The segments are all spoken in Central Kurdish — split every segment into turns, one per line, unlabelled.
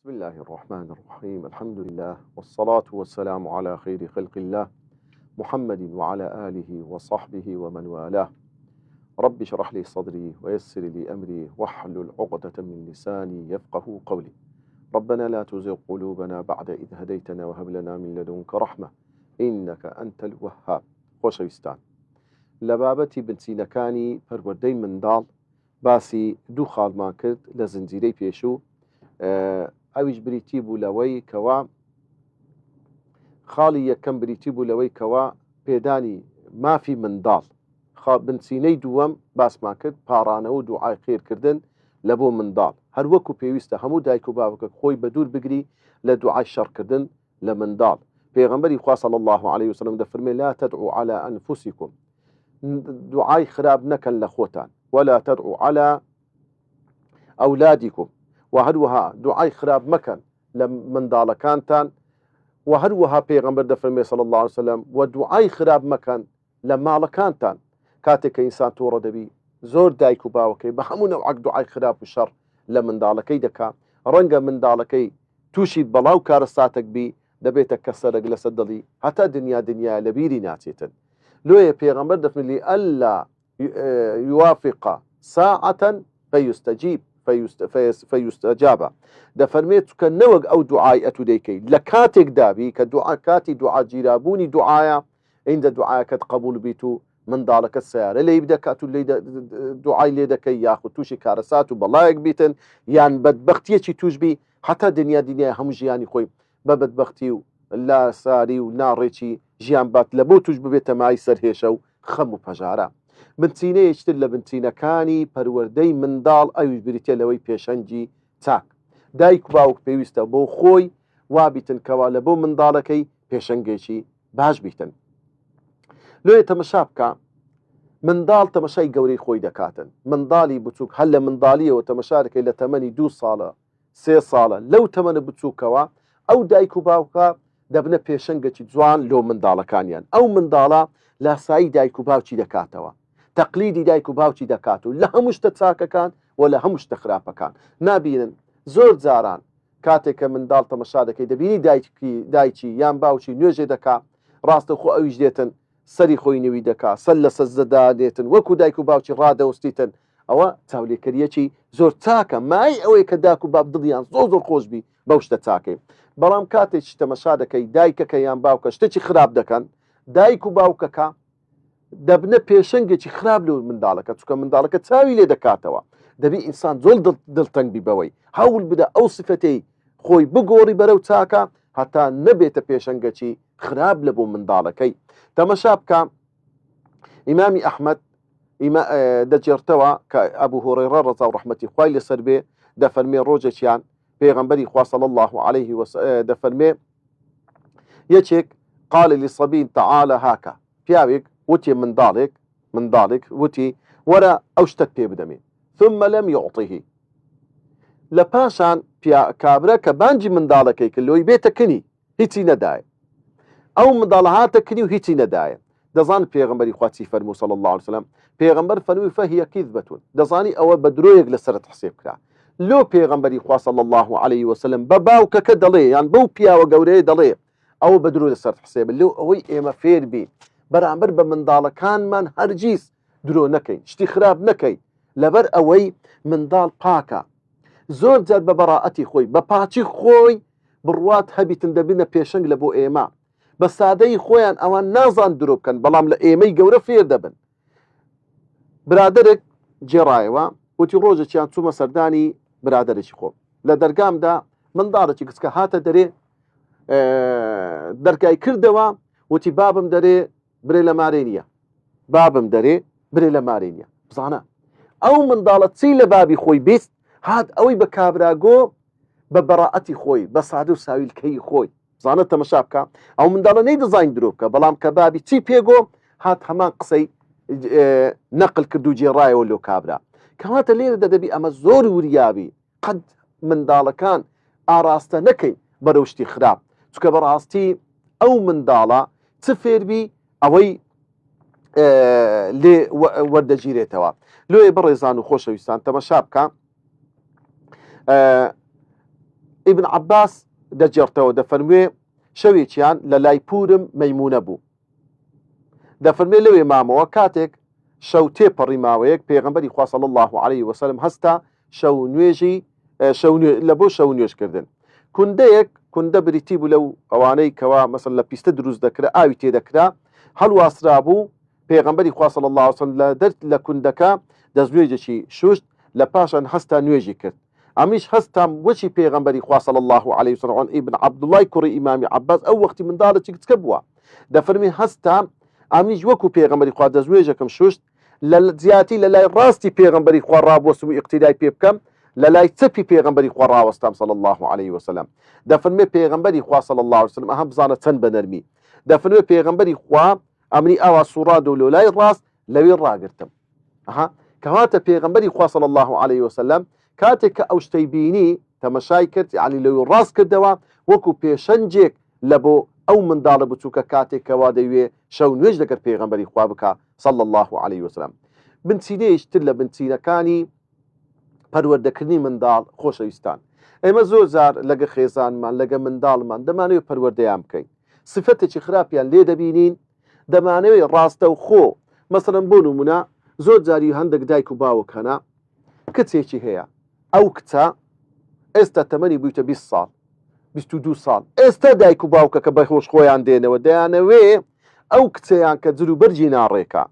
بسم الله الرحمن الرحيم الحمد لله والصلاة والسلام على خير خلق الله محمد وعلى آله وصحبه ومن والاه. رب اشرح لي صدري ويسر لي أمري واحلل عقدة من لساني يفقه قولي. ربنا لا تزغ قلوبنا بعد إذ هديتنا وهب لنا من لدنك رحمة إنك أنت الوهاب. خۆشەویستان، لە بابەتی بنچینەکانی پەروەردەی منداڵ باسی دوو خاڵمان کرد لە زنجیرەی پێشوو. ئەویش بریتی بوو لەوەی کەوا خاڵی یەکەم بریتی بوو لەوەی کەوا پێدانی مافی منداڵ. بنچینەی دووەم باسمان کرد پاڕانەوە و دوعای خێرکردن لە بۆ منداڵ، هەر وەکو پێویستە هەموو دایک و باوکە خۆی بە دوور بگری لە دوعای شەڕکردن لە منداڵ. پێغەمبەری خوا صلی الله عليه وسلم دەفەرمێ لا تدعوا على أنفسكم، دوعای خراپ نەکەن لە خۆتان، ولا تدعوا على أولادكم، وهروها دعای خراپ مەکەن لە منداڵەکانتان، وهروها پێغەمبەر دەفەرمێ صلی الله عليه وسلم و دوعای خراپ مەکەن لە ماڵەکانتان. کاتێک کە ئینسان تۆڕە دەبی زۆر دایک و باوکەی بە هەموو نەوعەک دوعای خراپ و شەڕ لە منداڵەکەی دەکا، ڕەنگە منداڵەکەی تووشی بەڵاو کارەساتێک بی دەبێتە کەسەرێک لەسەر دڵی هەتا دنیا لە بیری ناچێتن. لۆیە پێغەمبەر دەفەرمێ ئەلا يوافق ساعة فيستجاب، دەفەرمێت کە نەوەک ئەو دوعای ئەتو دەیکەی لە کاتێک دابی کە کاتی دوعا گیرابوونی دوعایە ئیندە دوعایەکەت قبول بیت و منداڵەکە سیارە لێی بدەکات و دوعای لێ دەکەی، یاخود تووشی کارەسات و بەڵایەک بیتن یان بەدبەختیەکی توش بی هەتا دنیا هەموو ژیانی خۆی بە بەدبەختی و لا ساری و ناڕێکی ژیان بات لە بۆ توش ببێتە مای سەرهێشە و خەم و پەژارە. بنچینەیەکتر لە بنچینەکانی پەروەردەی منداڵ ئەویش بریتە لەوەی پێشەنگی چاک. دایک و باوک پێویستە بۆ خۆی وابیتن کەوا لە بۆ منداڵەکەی پێشەنگێکی باش بیتن. لۆیە تەمەشا بکە منداڵ تەمەشای گەورەی خۆی دەکاتن. منداڵی بچووک هەر لە منداڵیەوە تەمەشا دەکەی لە تەمەنی 2 ساڵە 3 ساڵە لەو تەمەنە بچووکەوە ئەو دایک و باوکە دەبنە پێشەنگێکی جوان لۆ منداڵەکانیان. ئەو منداڵە لاسایی دایک و باوکی دەکاتەوە، تەقلیدی دایک و باوکی دەکات و لە هەموو شتە چاکەکان و لە هەموو شتە خراپەکان نابینن. زۆر جاران کاتێک کە منداڵ تەمەشا دەکەی دەبینی دایکی یان باوکی نوێژێ دەکا، ڕاستەخۆ ئەویش دێتن سەری خۆی نوی دەکا، سەر لە سەجدەدا دێتن وەکو دایک و باوکی ڕادەوەستیتن. ئەوە چاولێکەریەکی زۆر چاکە، مای ئەوەی کە دایک و باوک دڵیان زۆر خۆش بی بەو شتە چاکەی. بەڵام کاتێک تەمەشا دەکەی دایکەکە یان باوکە شتێکی خراپ دەکەن، دایک و باوکەکە دەبنە پێشەنگێکی خراپ لە منداڵەکە، چونکە منداڵەکە چاوی لێ دەکاتەوە. دەبی ئینسان زۆر دڵتەنگ بی بەوەی هەوڵ بدە ئەو سفەتەی خۆی بگۆڕی بەرەو چاکە هەتا نەبێتە پێشەنگەکی خراپ لە بۆ منداڵەکەی. تەمەشا بکە ئیمامی ئەحمەد دەجێڕتەوە کە ئەبوو هورەیرە ڕەزا و ڕەحمەتی خوای لەسەر بێ دەفەرمێ ڕۆژێکیان پێغەمبەری خوا صلی الله عليه وسلم دەفەرمێ یەکێک قال لصبي تعالى هاکە، پیاوێک وتی منداڵێک وتی وەرە ئەو شتت پێ بدەمێ، ثم لم يعطه. لە پاشان کابرا کە بانجی منداڵەکەی کە لۆی بێتە کنی هیچی نەدایە، ئەو منداڵە هاتە کنی و هیچی نەدایە. دەزان پێغەمبەری خوا چی فەرموو صلی الله عليه وسلم؟ پێغەمبەر فەرمووی فەهیە کیذبەتون، دەزانی ئەوە بە درۆیەک لەسەرت حسێب کرا. لۆ پێغەمبەری خوا صلی الله عليه وسلم بە باوکەکە دەڵێ یان بەو پیاوە گەورەیە دەڵێ ئەوە بە درۆ لەسەر حسێب. لێو ئەوەی ئێمە فێر بین بەرامبەر بە منداڵەکانمان هەرگیز درۆ نەکەین، شتی خراپ نەکەین، لەبەر ئەوەی منداڵ پاکە. زۆر جار بە بەڕائەتی خۆی بە پاچی خۆی بڕوات هەبیتن دەبینە پێشەنگ لە بۆ ئێمە. بە سادەی خۆیان ئەوان نازان درۆ بکەن، بەڵام لە ئێمەی گەورە فێر دەبن. برادرێک جێڕایەوە وتی ڕۆژێکیان چوومە سەردانی برادرێکی خۆم لە دەرگامدا منداڵێکی کچکە هاتە دەرێ دەرگای کردەوە، وتی بابم دەرێ برێ لە مارێ نییە، بابم دەرێ برێ لە مارێ نییە. بزانە ئەو منداڵە چی لە بابی خۆی بیست هات ئەوەی بە کابراگۆ بە بەڕائەتی خۆی بە سادە و ساویلکەی خۆی. بزانە تەمەشا بکە ئەو منداڵە نەیدەزانین درۆ بکە، بەڵام کە بابی چی پێگۆ هات هەمان قسەی نەقل کرد و جێڕایەوە لۆ کابرا. کەواتە لێرە دەبی ئەمە زۆر وریابی قەت منداڵەکان ئاراستە نەکەین بەرەو شتی خراپ، چکە بەڕاستی ئەو منداڵە چ فێربی ئەوەی لێ وەردەگیرێتەوە. لۆیە بەڕێزان و خۆشەویستان تەمەشا بکە ابن عباس دەجێڕتەوە دەفەرموێ شەوێکیان لە لای پورم مەیمونە بوو دەفەرمێ لەوێ مامەوە کاتێک شەو تێپەڕی ماوەیەک پێغەمبەری خوا صلی الله عليه وسلم هەستا شەو نوێژی لە بۆ شەو نوێژکردن کوندە بریتی بوو لەو ئەوانەی کەوا مەسەن لە پیستە دروست دەکرا ئاوی تێدەکرا هەڵواسرا بوو پێغەمبەری خوا صلی الله عليه وسلم لە کوندەکە دەستنوێژێکی شوشت لە پاشان هەستا نوێژی کرد ئەمیش هەستام وەچی پێغەمبەری خوا صلی الله عليه وسلم ابن عەبدوڵای کوڕی ئیمامی عەباس ئەو وەختی منداڵێکی کچکە بووە دەفەرمێ هەستام ئەمیش وەکو پێغەمبەری خوا دەستنوێژەکەم شوشت لە زیاتی لە لای ڕاستی پێغەمبەری خوا ڕابوەستم و ئیقتیدای پێ بکەم لە لای چەپی پێغەمبەری خوا ڕاوەستام صلی الله عليه وسلم دەفەرمێ پێغەمبەری خوا صلی الله عليه وسلم ئەها بزانە چەند بەنەرمی دەفەرمێ پێغەمبەری خوا ئەمری ئاوا سوڕادە و لەلای ڕاست لەوێ ڕاگرتم کەواتە پێغەمبەری خوا صلی الله عليه وسلم کاتێک کە ئەو شتەی بینی تەمەشای کرد یعنی لەوێ ڕاست کردەوە وەکو پێشەنجێک لە بۆ ئەو منداڵە بچووکە کاتێک کەوا دەیوێ شەو نوێژ دەکرد پێغەمبەری خوا بکە صلی الله عليه وسلم بنچینەیەشتر لە بنچینەکانی پەروەردەکردنی منداڵ خۆشەویستان ئێمە زۆر زار لەگە خێزانمان لەگە منداڵمان دەمانەوێت پەروەردەیان بکەین سفتێکی خراپیان لێ دەبینین دەمانەوێت ڕاستە و خۆ مەسەڵەن بۆ نمونە زۆر جاری هەندێک دایک و باوکەنە کچێکی هەیە ئەو کچە ئێستا تەمەنی بوویتە 20 ساڵ 22 ساڵ ئێستا دایک و باوکەکە بەخۆش خۆیان دێنەوە دەیانەوێ ئەو کچەیان کە جلو بەرجی ناڕێکە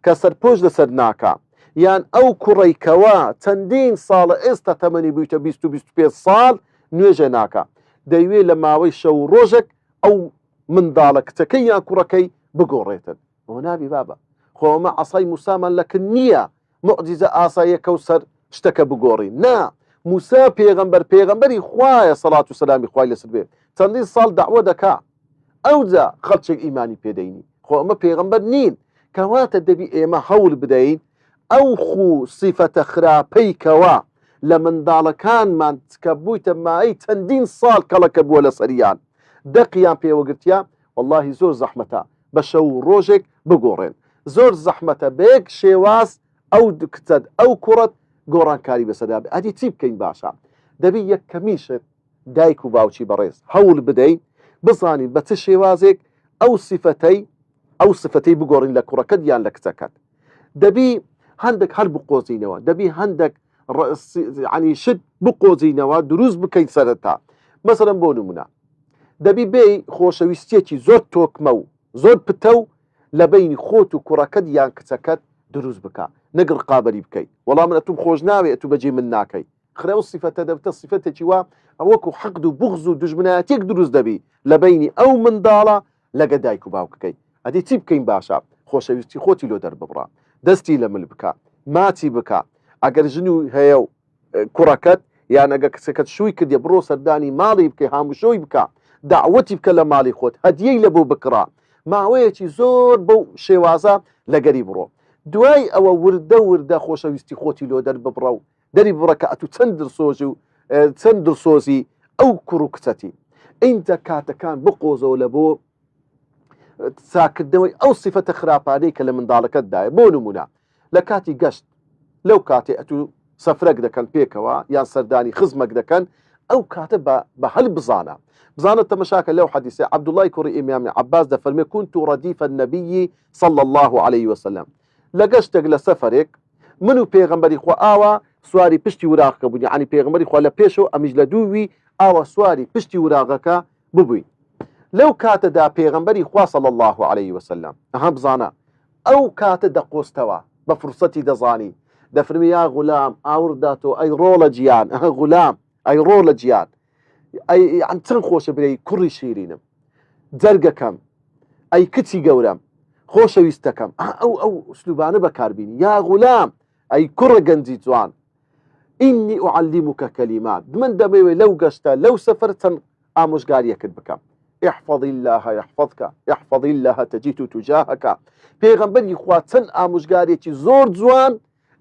کە سەرپۆش لەسەر ناکە یان ئەو کوڕیکەوە چەندین ساڵە ئێستا تەمەنی بوویتە 20-25 ساڵ نوێژە ناکە دەیوێت لە ماوەی شەو ڕۆژێک ئەو منداڵە کچەکەی یان کوڕەکەی بگۆڕێتن ئەوە نابی بابە خۆمە عەسای موسامان لەکن نییە معجزە ئاساییەکە و سەر شتەکە بگۆڕی نا موسا پێغەمبەری خوایە سەڵات و سەلامی خوای لەسەر بێ چەندین ساڵ داوە دەکا ئەوجا خەڵکێک ئیمانی پێدەینی خۆ ئەمە پێغەمبەر نین کەواتە دەبی ئێمە هەوڵ بدەین ئەو خوو سیفەتە خراپەی کەوا لە منداڵەکانمان کە بوویتە مای چەندین ساڵ کەڵەکە بووە لە سەریان دەقیان پێوەگرتیا واللهی زۆر زەحمەتە بە شەو ڕۆژێک بگۆڕێن زۆر زەحمەتە بەیەک شێواز ئەو کچەت ئەو کوڕەت گۆڕانکاری بەسەدا بێ ئەدی چی بکەین باشە دەبی یەک کەمیشت دایک و باوچی بەڕێز هەوڵ بدەین بزانین بە چ شێوازێک ئەو سفتەی بگۆڕین لە کوڕەکەت یان لە کچەکەت دەبی هەندێک هەر بقۆزینەوە دەبی هەندێک عنی شت بقۆزینەوە دروست بکەین سەرەتا مەسەڵەن بۆ نمونە دەبی بێی خۆشەویستیەکی زۆر تۆکمە و زۆر پتە و لە بینی خۆت و کوڕەکەت یان کچەکەت دروست بکە نەگڕ قابلی بکەیت وەڵام من ئەتوم خۆش ناوێ ئەتو بەجێ من ناکەی خرە و سیفەتە دەبتە سیفەتێکی وا ئەوەکو حەقد و بغز و دوژمنایەتێک دروست دەبی لە بینی ئەو منداڵە لەگە دایک و باوکەکەی ئەدی چی بکەین باشە خۆشەویستی خۆتی لۆ دەرببڕە دەستی لە مل بکە ماچی بکە ئەگەر ژن و هەیە و کوڕەکەت یان ئەگە کچەکەت شووی کردێ بڕۆ سەردانی ماڵی بکەی هاموشۆی بکە داوەتی بکە لە ماڵی خۆت هەدیەی لە بۆ بکڕا ماوەیەکی زۆر بەو شێوازە لەگەری بڕۆ دوای ئەوە وردە خۆشەویستی خۆتی لۆ دەرببڕە و دەری بڕەکە ئەتو چەند دڵسۆزی ئەو کوڕ و کچەتی ئینجا کاتەکان بقۆزەوە لە بۆ چاکردنەوەی ئەو سیفەتە خراپانەی کە لە منداڵەکەتدایە بۆ نمونە لە کاتی گەشت لەو کاتێ ئەتو سەفرەك دەکەن پێکەوە یان سەردانی خزمەک دەکەن ئەو کاتە بە هەل بزانە تەمەشاکە لەو حەدیثە عەبدوڵای کوڕی ئیمامی عەباس دەفەرمێ كنت رديف النبي صلى الله عليه وسلم لە گەشتێک لە سەفەرێک من و پێغەمبەری خوا ئاوا سواری پشتی وراغەکە بووین یعنی پێغەمبەری خوا لە پێشەوە ئەمیش لە دووی ئاوا سواری پشتی وراغەکە ببووین لەو کاتەدا پێغەمبەری خوا صلی الله عليه وسلم ئەها بزانە ئەو کاتە دەقۆستەوە بە فرسەتی دەزانی دەفەرمی یا غولام ئاورداتەوە ئەی ڕۆڵە گیان ئەها غولام ئەی ڕۆڵە گیان ئەی چەند خۆشە برەی کوڕی شیرینم جەرگەکەم ئەی کچی گەورەم خۆشەویستەکەم ئەو ئوسلوبانە بەکاربینی یا غولام ئەی کوڕە گەنجی جوان ئینی ئوعەلیموکە کەلیمات من دەمەوێت لەو گەشتە لەو سەفەر چەند ئامۆژگاریەکت بکەم احفظ الله يحفظك احفظ الله تجد تجاهك پێغەمبەری خوا چەند ئامۆژگارێکی زۆر جوان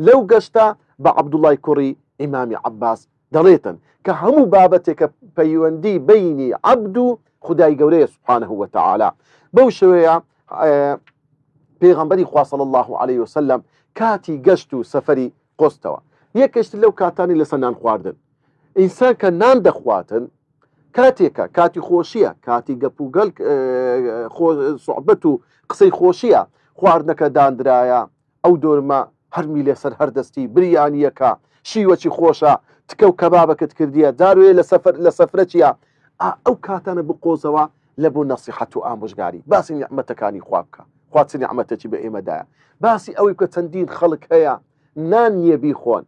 لەو گەشتە بە عەبدوڵای کوڕی ئیمامی عەباس دەڵێتن کە هەموو بابەتێکە پەیوەندی بینی عەبد و خودای گەورەیە سبحانه وتعالى بەو شێوەیە پێغەمبەری خوا صلی الله عليه وسلم کاتی گەشت و سەفەری قۆستەوە یەکەشت لەو کاتانی لەسەر نان خواردن ئینسان کە نان دەخواتن کاتێکە کاتی خۆشیە کاتی گەپوگەل سوحبەت و قسەی خۆشیە خواردنەکە دانرایە ئەو دۆرمە هەرمی لێسەر هەردەستی بریانیەکە شیوەکی خۆشە تکە و کەبابەکەت کردیە داروێ لە سەفرە چیە ئەو کاتانە بقۆزەوە لە بۆ نەسیحەت و ئامۆژگاری باسی نیعمەتەکانی خوا بکە خوا چ نیعمەتێکی بە ئێمەدایە باسی ئەوەی کە چەندین خەڵک هەیە نان نییە بیخۆن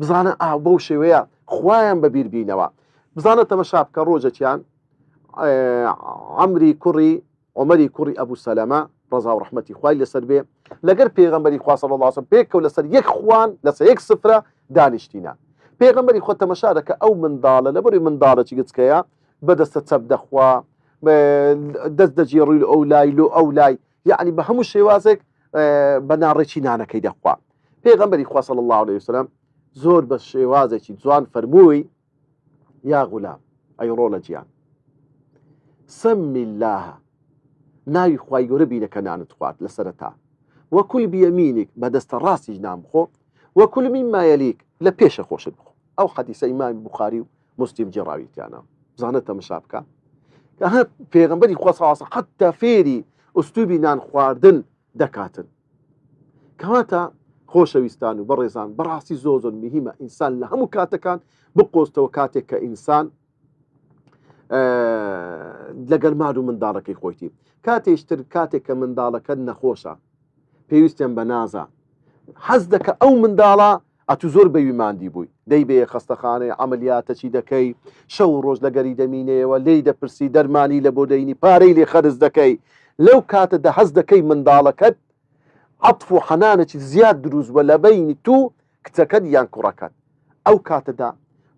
بزانە بەو شێوەیە خوایان بەبیر بینەوە بزانە تەمەشا بکە ڕۆژێکیان عەمری کوڕی عومەری کوڕی ئەبوو سەلەمە ڕەزا و ڕەحمەتی خوای لەسەر بێ لەگەر پێغەمبەری خوا صلی الله علیه و سلم پێکەوت لەسەر یەک خوان لەسەر یەک سفرە دانیشتینە پێغەمبەری خۆ تەمەشا دەکە ئەو منداڵە لەبەری منداڵێکی گچکەیە بەدەستە چەپ دەخوا دەست دەجێڕی ئەو لای لۆ ئەو لای یعنی بە هەموو شێوازێک بە ناڕێکی نانەکەی دەخوا پێغەمبەری خوا صلی الله علیه و سلم زۆر بە شێوازێکی جوان فەرمووی یا غولام ئەی ڕۆڵە گیان سەمی الله ناوی خوای گەورە بینە کە نانت خوارد لە سەرەتا وەکول بیەمینیک بەدەستە ڕاستیش نام بخۆ وەکول مما یەلیک لە پێشە خۆشت بخۆ ئەو حەدیسە ئیمامی بوخاری و مسلم جێڕاویتیانە بزانە تەمەشا بکە کە هەر پێغەمبەری خوا صلی الله علیه و سلم حتا فێری ئوستوبی نان خواردن دەکاتن کەواتە خۆشەویستان و بەڕێزان بەڕاستی زۆر مهمە ئینسان لە هەموو کاتەکان بقۆستەوە کاتێک کە ئینسان لەگەڵ مار و منداڵەکەی خۆیتی کاتێشتر کاتێک کە منداڵەکە نەخۆشە پێویستیان بە نازە حەز دەکە ئەو منداڵە ئەتو زۆر بەوی ماندی بووی دەی بێ خەستەخانەی عملیاتەچی دەکەی شەو ڕۆژ لەگەری دەمینەوە لێی دەپرسی دەرمانی لە بۆ دەینی پارەی لێ خەرز دەکەی لەو کاتەدا حەز دەکەی منداڵەکەت عەطف و حەنانێکی زیاد دروستوە لە بەینی تو کچەکەت یان کوڕەکەت ئەو کاتەدا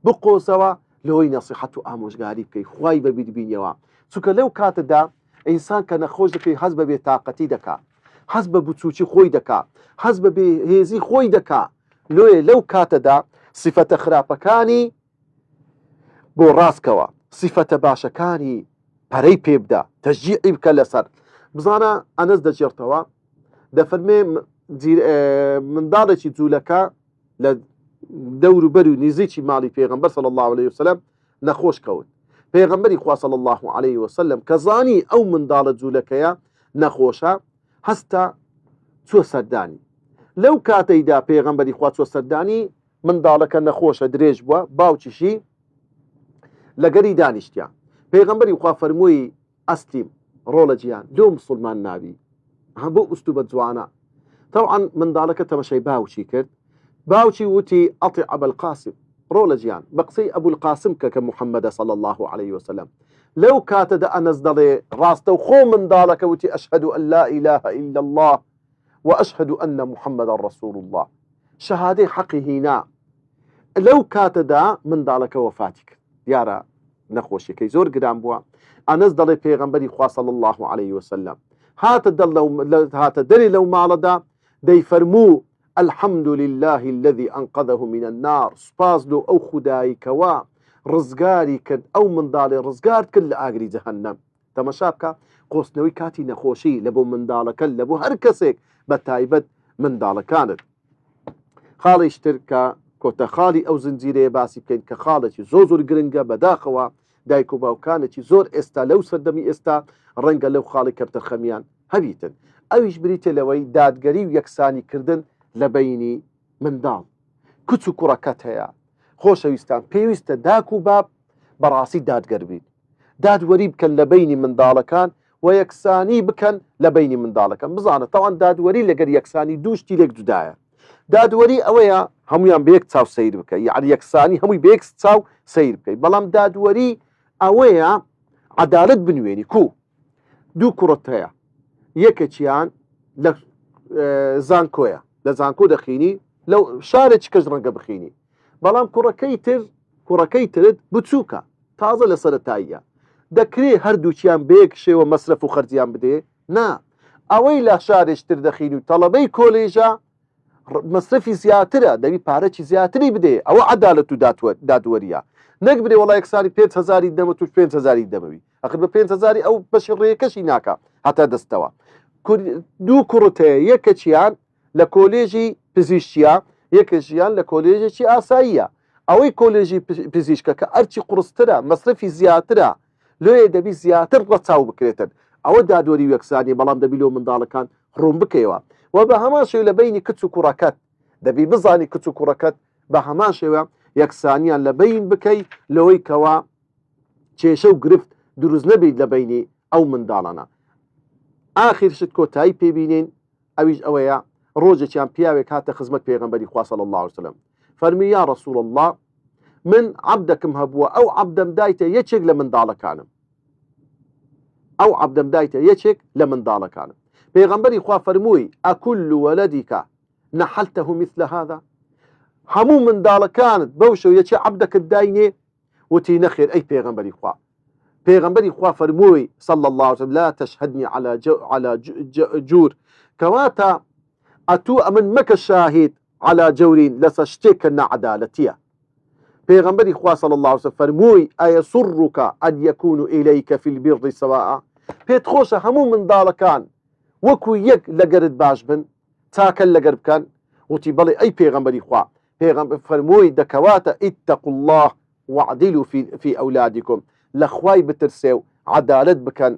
بقۆزەوە لەوەی نەسیحەت و ئامۆژگاری بکەی خوای بەبیر بینیەوە چونکە لەو کاتەدا ئینسان کە نەخۆش دەکەی حەز بە بێتاقەتی دەکا حەز بە بچووکی خۆی دەکا حەز بە بێهێزی خۆی دەکا لەو کاتەدا سیفەتە خراپەکانی بۆ ڕاستکەوە سیفەتە باشەکانی پەرەی پێ بدە تەشجیعی بکە لەسەر بزانە ئەنەس دەچێتەوە دەفەرمێ منداڵێکی جوولەکە لە دەور و بەر و نزیکی ماڵی پێغەمبەر صلی الله عليه وسلم نەخۆش کەوت پێغەمبەری خوا صلی الله عليه وسلم کە زانی ئەو منداڵە جوولەکەیە نەخۆشە هەستا چوە سەردانی لەو کاتەیدا پێغەمبەری خوا چوە سەردانی منداڵەکە نەخۆشە درێژ بووە باوکیشی لەگەری دانیشتیان پێغەمبەری خوا فەرمووی ئەستیم ڕۆڵە گیان لۆ موسڵمان ناوی بۆ ئوستوبە جوانە طبعا منداڵەکە تەمەشەی باوکی کرد باوکی وتی ئەطیع ئەبەلقاسم ڕۆڵە گیان بە قسەی ئەبولقاسم کە محەممەدە صلی الله عليه وسلم لەو کاتەدا ئەنەس دەڵێ ڕاستە و خۆ منداڵەکە وتی ئەشهد أن لا إله إلا الله وأشهد أن محمدا رسول الله شهادەی حەقی هینا لەو کاتەدا منداڵەکە وەفاتی کرد دیارە نەخۆشیەکەی زۆر گران بووە ئەنەس دەڵێ پێغەمبەری خوا صلی الله عليه وسلم هاتە دەرێ لەو ماڵەدا دەیفەرموو الحمد لله الذي أنقذه من النار سپاس لۆ ئەو خودایی کەوا ڕزگاری کرد ئەو منداڵێ ڕزگار کرد لە ئاگری جەهەنەم تەمەشا بکە قۆستنەوەی کاتی نەخۆشی لە بۆ منداڵەکە لە بۆ هەر کەسێک بە تایبەت منداڵەکانت خاڵیشتر کە کۆتە خاڵی ئەو زنجیرەیە باسی بکەین کە خاڵێکی زۆر گرنگە بەداخەوە دایک و باوکانێکی زۆر ئێستا لەو سەردەمی ئێستا ڕەنگە لەو خاڵی کەپتە خەمیان هەبیتن ئەویش بریتە لەوەی دادگەری و یەکسانی کردن لە بەینی منداڵ کچ و کوڕەکەت هەیە خۆشەویستان پێویستە داک و باب بەڕاستی دادگەر بیت دادوەری بکەن لە بەینی منداڵەکان و یەکسانی بکەن لە بەینی منداڵەکان بزانە تاوان دادوەری لەگەر یەکسانی دووشتی لێک جودایە دادوەری ئەوەیە هەمویان بەیەک چاو سیر بکە یعنی یەکسانی هەمووی بەیەک چاو سیر بکەیت بەڵام دادوەری ئەوەیە عەدالەت بنوێنی کو دوو کوڕت هەیە یەکێکیان لە زانکۆیە لە زانکۆ دەخینی لەو شارێکی کەس ڕەنگە بخینی بەڵام کوڕەکەی ترت بچووکە تازە لە سەرەتاییە دەکرێت هەردووچیان بەیەک شێوە مەسرف و خەرجیان بدێ نا ئەوەی لە شارێشتر دەخین و تەڵەبەی کۆلێژە مەسرفی زیاترە دەبی پارەی زیاتری بدێ ئەوە عەدالەت و دادوەریە نەک برێ وەڵای یەکسانی 5,000 دەمە توش 5,000 دەمەوی ئەخر بە 5,000 ئەو بەشی ڕێیەکەشی ناکە هەتا دەستەوە دوو کوڕت هەیە یەکێکیان لە کۆلێژی پزیشکیە یەکێکیان لە کۆلێژێکی ئاساییە ئەوەی کۆلێژی پزیشکە کە ئەرچی قورسترە مەصرفی زیاترە لێ دەبی زیاتر ڕەچاو بکرێتن ئەوە دادوەری یەکسانی بەڵام دەبی لەو منداڵەکان ڕوون بکەیەوە و بە هەمان شێوە لە بینی کچ و کوڕەکەت دەبی بزانی کچ و کوڕەکەت بە هەمان شێوە یەکسانیان لە بین بکەی لەوەی کەوا کێشە و گرفت دروست نەبیت لە بینی ئەو منداڵانە. ئاخر شت کۆتایی پێبینین ئەویش ئەوەیە ڕۆژێکیان پیاوێک هاتە خزمەت پێغەمبەری خوا صلی الله عليه وسلم فەرمی یا رسول الله من عەبدەکم هەبووە ئەو عەبدەم دایتە یەکێک لە منداڵەکانم ئەو عەبدەم دایتە یەکێک لە منداڵەکانم پێغەمبەری خوا فەرمووی ئەکل وەلەدیکە نەحەلتەه مثل هذا هەموو منداڵەکانت بەو شەو یەکێ عەبدەکت داینێ وتی نەخێر ئەی پێغەمبەری خوا پێغەمبەری خوا فەرمووی صلى الله عليه وسلم لا تشهدني على جور کەواتە ئەتوو ئەمن مەکە شاهید على جورین لەسەر شتێک کە نەعەدالەتیە پێغەمبەری خوا صلى الله عليه وسلم فەرمووی ئەیەسڕک ئەن یەکون إلیک في البر سواء پێت خۆشە هەموو منداڵەکان وەکو یەک لەگەرت باش بن چاکە لەگەر بکەن وتی بەڵێ ئەی پێغەمبەری خوا پێغەمبەر فەرمووی دەکەواتە اتقوا الله واعدلوا في أولادكم لەخوای بترسێ و عەدالەت بکەن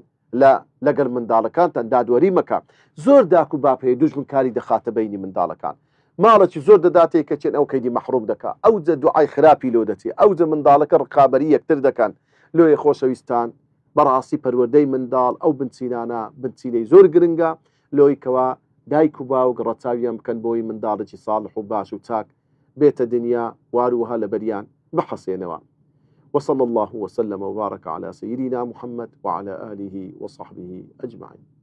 لەگەر منداڵەکانتان دادوەری مەکە زۆر داک و باپەیە دوژمن کاری دەخاتە بینی منداڵەکان ماڵێکی زۆر دەداتێ کە چێن ئەو کەیدی مەحروم دەکا ئەو جە دوعای خراپی لۆ دەچێ ئەو جە منداڵەکە ڕقابەری یەکتر دەکەن لۆیە خۆشەویستان بەڕاستی پەروەردەی منداڵ ئەو بنچینانە بنچینەی زۆر گرنگە لۆی کەوا دایک و باوک ڕەچاویان بکەن بۆی منداڵێکی ساڵح و باش و چاک بێتە دنیا واروها لە بەریان بحەسێنەوە. وصلى الله وسلم وبارك على سيدنا محمد وعلى آله وصحبه أجمعين.